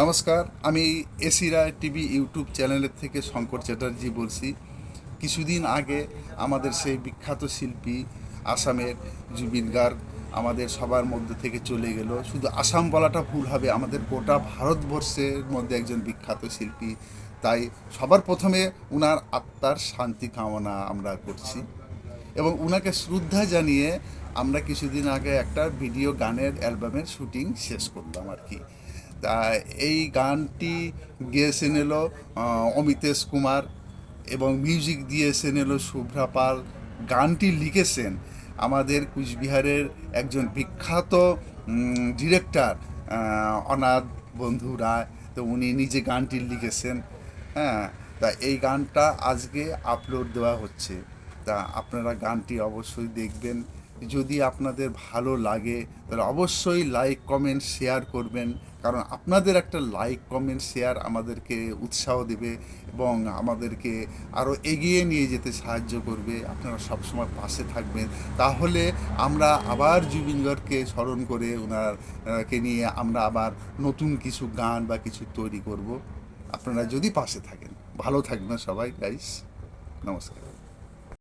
নমস্কার, আমি এসিরা TV YouTube চ্যানেলের থেকে শঙ্কর চ্যাটার্জি বলছি। কিছুদিন আগে আমাদের সেই বিখ্যাত শিল্পী আসামের জুবিন গার্গ আমাদের সবার মধ্যে থেকে চলে গেল। শুধু আসাম বলাটা ভুল হবে, আমাদের গোটা ভারতবর্ষের মধ্যে একজন বিখ্যাত শিল্পী। তাই সবার প্রথমে উনার আত্মার শান্তি কামনা আমরা করছি এবং উনাকে শ্রদ্ধা জানিয়ে আমরা কিছুদিন আগে একটা ভিডিও গানের অ্যালবামের শুটিং শেষ করলাম আর কি। তা এই গানটি গেয়েছেন এলো অমিতেশ কুমার এবং মিউজিক দিয়েছেন এলো শুভ্রা পাল। গানটি লিখেছেন আমাদের কুচবিহারের একজন বিখ্যাত ডিরেক্টর অনাথ বন্ধু রায়। তো উনি নিজে গানটি লিখেছেন। হ্যাঁ, তা এই গানটা আজকে আপলোড দেওয়া হচ্ছে। তা আপনারা গানটি অবশ্যই দেখবেন। যদি আপনাদের ভালো লাগে তাহলে অবশ্যই লাইক কমেন্ট শেয়ার করবেন, কারণ আপনাদের একটা লাইক কমেন্ট শেয়ার আমাদেরকে উৎসাহ দেবে এবং আমাদেরকে আরও এগিয়ে নিয়ে যেতে সাহায্য করবে। আপনারা সবসময় পাশে থাকবেন, তাহলে আমরা আবার জুবিন গার্গকে স্মরণ করে ওনারকে নিয়ে আমরা আবার নতুন কিছু গান বা কিছু তৈরি করব। আপনারা যদি পাশে থাকেন, ভালো থাকবেন সবাই গাইস। নমস্কার।